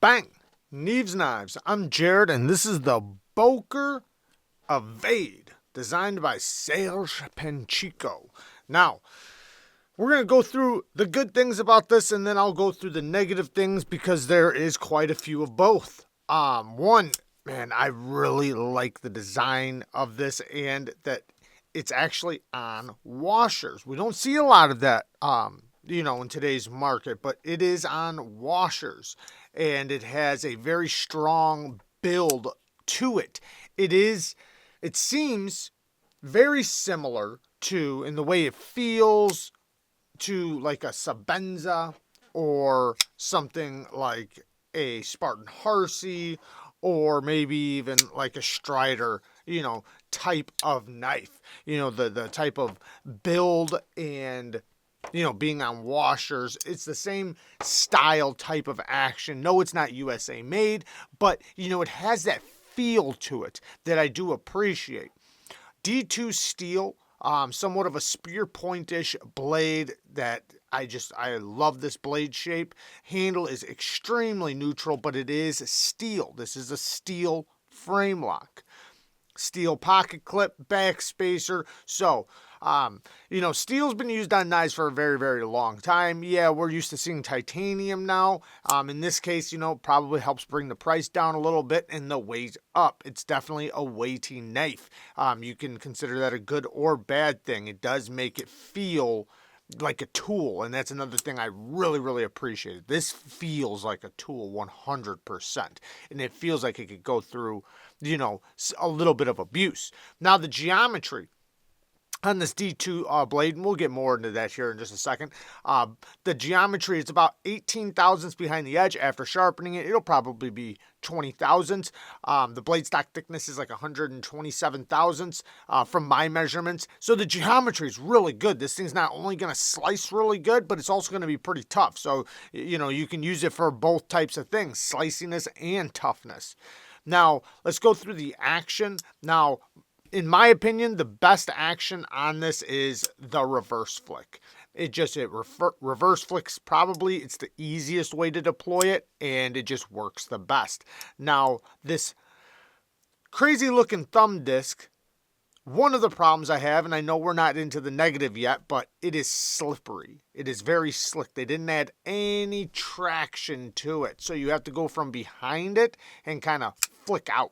Bang! Neves Knives. I'm Jared, and this is the BOKER Evade, designed by SERGE PANCHENKO. Now, we're going to go through the good things about this, and then I'll go through the negative things because there is quite a few of both. One, man, I really like the design of this and that it's actually on washers. We don't see a lot of that, in today's market, but it is on washers, and it has a very strong build to it. It seems very similar to, in the way it feels, to like a Sabenza or something like a Spartan Harsey, or maybe even like a Strider, type of knife, the type of build and, being on washers. It's the same style type of action. No, it's not USA made, but, it has that feel to it that I do appreciate. D2 steel, somewhat of a spear point-ish blade that I love this blade shape. Handle is extremely neutral, but it is steel. This is a steel frame lock. Steel pocket clip, back spacer. So, steel's been used on knives for a very, very long time. Yeah, we're used to seeing titanium now. In this case, probably helps bring the price down a little bit and the weight up. It's definitely a weighty knife. You can consider that a good or bad thing. It does make it feel like a tool, and that's another thing I really, really appreciate. This feels like a tool 100%, and it feels like it could go through, a little bit of abuse. Now, the geometry on this D2 blade, and we'll get more into that here in just a second. The geometry is about 18 thousandths behind the edge. After sharpening it, it'll probably be 20 thousandths. The blade stock thickness is like 127 thousandths from my measurements. So the geometry is really good. This thing's not only going to slice really good, but it's also going to be pretty tough. So, you can use it for both types of things, sliciness and toughness. Now, let's go through the action. Now, in my opinion, the best action on this is the reverse flick. Reverse flicks probably, it's the easiest way to deploy it, and it just works the best. Now, this crazy looking thumb disc, one of the problems I have, and I know we're not into the negative yet, but it is slippery. It is very slick. They didn't add any traction to it, so you have to go from behind it and kind of flick out.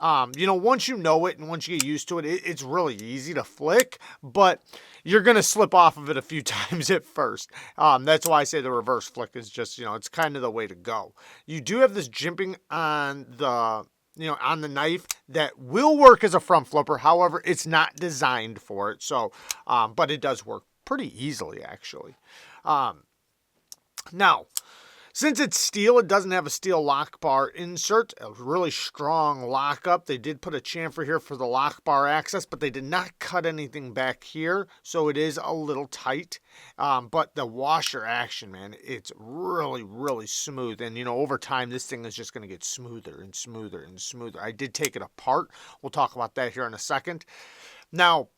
Once you know it and once you get used to it, it's really easy to flick, but you're going to slip off of it a few times at first. That's why I say the reverse flick is just, it's kind of the way to go. You do have this jimping on the knife that will work as a front flipper. However, it's not designed for it. So, but it does work pretty easily, actually. Now, since it's steel, it doesn't have a steel lock bar insert, a really strong lockup. They did put a chamfer here for the lock bar access, but they did not cut anything back here, so it is a little tight. But the washer action, man, it's really, really smooth. And, over time, this thing is just going to get smoother and smoother and smoother. I did take it apart. We'll talk about that here in a second. Now,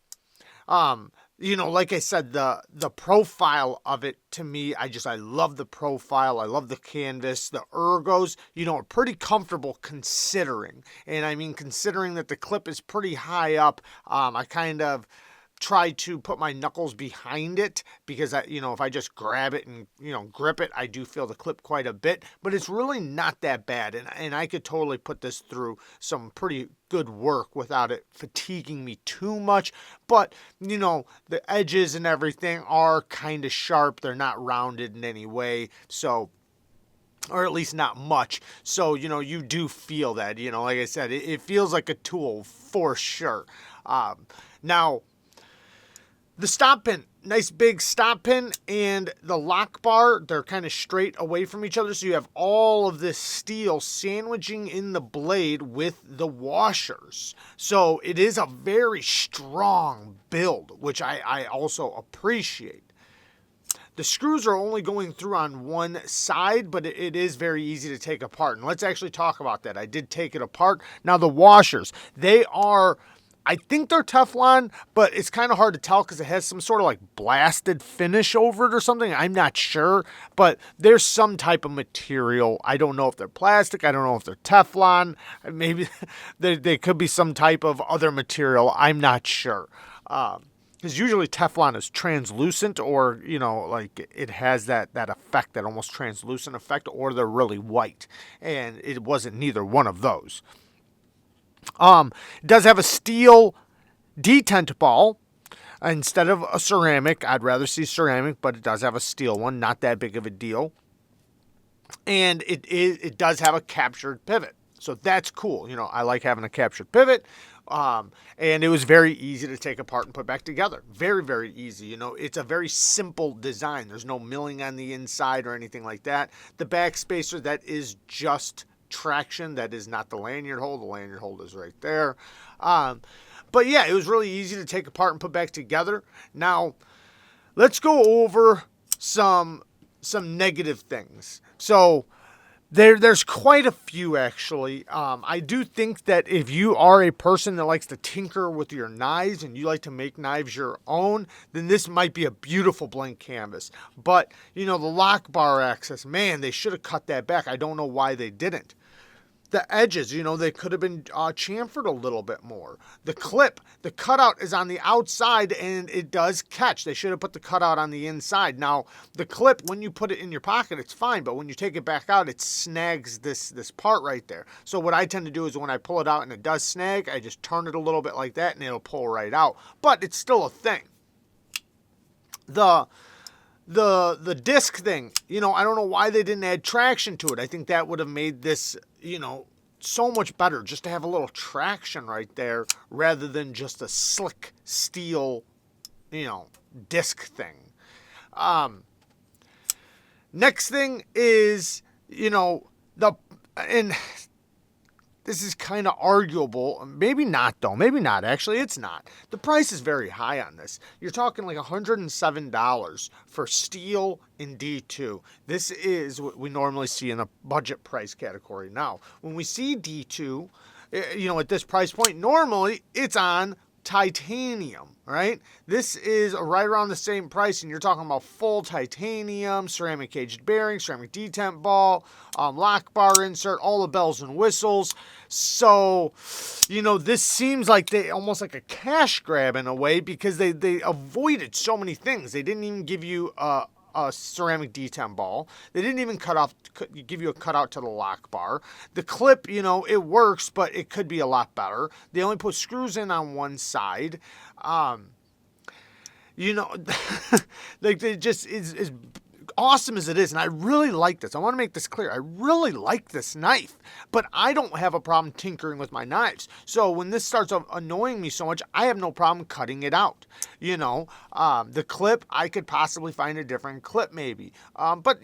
like I said, the profile of it, to me, I love the profile. I love the canvas. The ergos, are pretty comfortable considering. And I mean, considering that the clip is pretty high up, I kind of try to put my knuckles behind it because if I just grab it and grip it, I do feel the clip quite a bit, but it's really not that bad, and I could totally put this through some pretty good work without it fatiguing me too much. But the edges and everything are kind of sharp. They're not rounded in any way, so, or at least not much. So, you do feel that, like I said, it feels like a tool for sure. Now, the stop pin, nice big stop pin, and the lock bar, they're kind of straight away from each other. So you have all of this steel sandwiching in the blade with the washers. So it is a very strong build, which I also appreciate. The screws are only going through on one side, but it is very easy to take apart. And let's actually talk about that. I did take it apart. Now the washers, they are I think they're Teflon, but it's kind of hard to tell because it has some sort of like blasted finish over it or something. I'm not sure, but there's some type of material. I don't know if they're plastic. I don't know if they're Teflon. Maybe they could be some type of other material. I'm not sure. Because usually Teflon is translucent, or, like it has that effect, that almost translucent effect, or they're really white. And it wasn't neither one of those. It does have a steel detent ball instead of a ceramic. I'd rather see ceramic, but it does have a steel one. Not that big of a deal. And it does have a captured pivot. So that's cool. I like having a captured pivot. And it was very easy to take apart and put back together. Very, very easy. It's a very simple design. There's no milling on the inside or anything like that. The back spacer, that is just traction. That is not the lanyard hole. The lanyard hole is right there. But yeah, it was really easy to take apart and put back together. Now, let's go over some negative things. So there's quite a few, actually. I do think that if you are a person that likes to tinker with your knives and you like to make knives your own, then this might be a beautiful blank canvas. But, the lock bar access, man, they should have cut that back. I don't know why they didn't. The edges, they could have been chamfered a little bit more. The clip, the cutout is on the outside and it does catch. They should have put the cutout on the inside. Now, the clip, when you put it in your pocket, it's fine. But when you take it back out, it snags this part right there. So what I tend to do is when I pull it out and it does snag, I just turn it a little bit like that and it'll pull right out. But it's still a thing. The disc thing, I don't know why they didn't add traction to it. I think that would have made this, so much better just to have a little traction right there rather than just a slick steel, disc thing. Next thing is, and this is kind of arguable. Maybe not, though. Maybe not. Actually, it's not. The price is very high on this. You're talking like $107 for steel in D2. This is what we normally see in the budget price category. Now, when we see D2, at this price point, normally it's on titanium, right? This is right around the same price, and you're talking about full titanium, ceramic caged bearing, ceramic detent ball, lock bar insert, all the bells and whistles. So, this seems like they almost like a cash grab in a way, because they avoided so many things. They didn't even give you a ceramic detent ball. They didn't even give you a cutout to the lock bar. The clip, it works, but it could be a lot better. They only put screws in on one side. Like they just is awesome as it is, and I really like this. I want to make this clear. I really like this knife, but I don't have a problem tinkering with my knives. So when this starts annoying me so much, I have no problem cutting it out. The clip, I could possibly find a different clip maybe. But,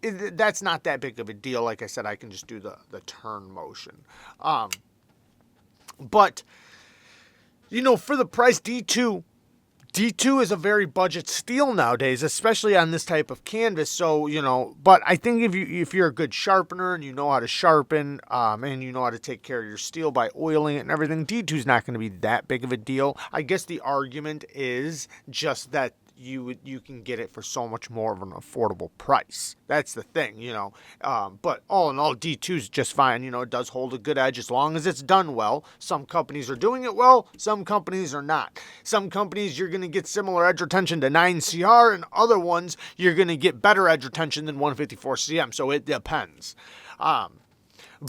that's not that big of a deal. Like I said, I can just do the turn motion. But, for the price, D2 is a very budget steel nowadays, especially on this type of canvas. So, but I think if you're a good sharpener and you know how to sharpen, and you know how to take care of your steel by oiling it and everything, D2 is not going to be that big of a deal. I guess the argument is just that you can get it for so much more of an affordable price. That's the thing, But all in all, D2 is just fine. It does hold a good edge as long as it's done well. Some companies are doing it well. Some companies are not. Some companies, you're going to get similar edge retention to 9CR, and other ones, you're going to get better edge retention than 154CM. So it depends.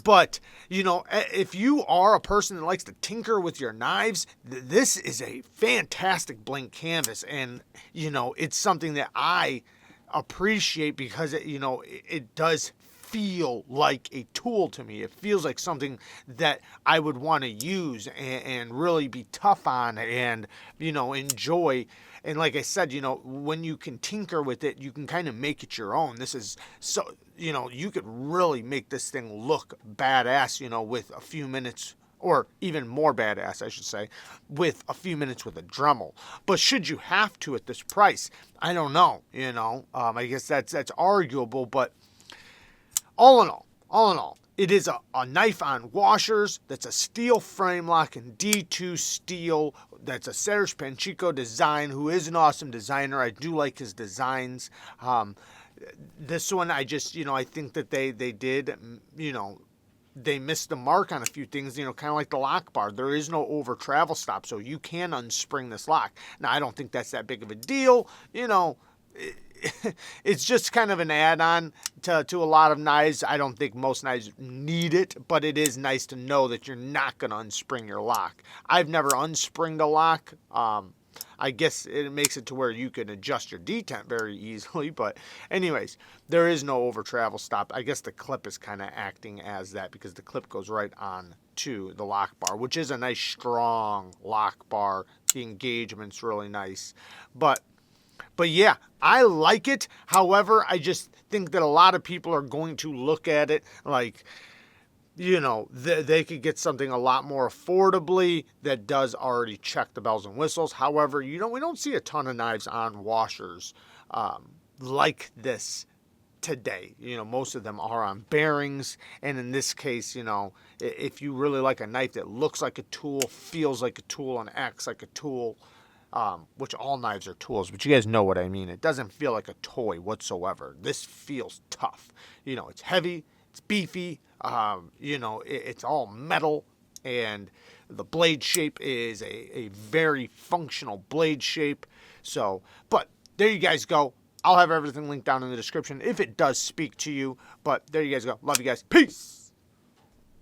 But, if you are a person that likes to tinker with your knives, this is a fantastic blank canvas. And, it's something that I appreciate because, it does feel like a tool to me. It feels like something that I would want to use and really be tough on and, enjoy. And like I said, when you can tinker with it, you can kind of make it your own. This is so, you could really make this thing look badass, with a few minutes, or even more badass, I should say, with a few minutes with a Dremel. But should you have to at this price? I don't know, I guess that's arguable, but all in all, It is a knife on washers. That's a steel frame lock and D2 steel. That's a Serge PANCHENKO design, who is an awesome designer. I do like his designs. This one, I just, I think that they did, they missed the mark on a few things, kind of like the lock bar. There is no over travel stop, so you can unspring this lock. Now, I don't think that's that big of a deal. It's just kind of an add-on to a lot of knives. I don't think most knives need it, but it is nice to know that you're not going to unspring your lock. I've never unspringed a lock. I guess it makes it to where you can adjust your detent very easily. But anyways, there is no over travel stop. I guess the clip is kind of acting as that, because the clip goes right on to the lock bar, which is a nice strong lock bar. The engagement's really nice. But yeah, I like it. However, I just think that a lot of people are going to look at it like, they could get something a lot more affordably that does already check the bells and whistles. However, we don't see a ton of knives on washers like this today. Most of them are on bearings. And in this case, if you really like a knife that looks like a tool, feels like a tool, and acts like a tool, which all knives are tools, but you guys know what I mean. It doesn't feel like a toy whatsoever. This feels tough. It's heavy, it's beefy, it's all metal, and the blade shape is a very functional blade shape. So, but there you guys go. I'll have everything linked down in the description if it does speak to you. But there you guys go. Love you guys. Peace.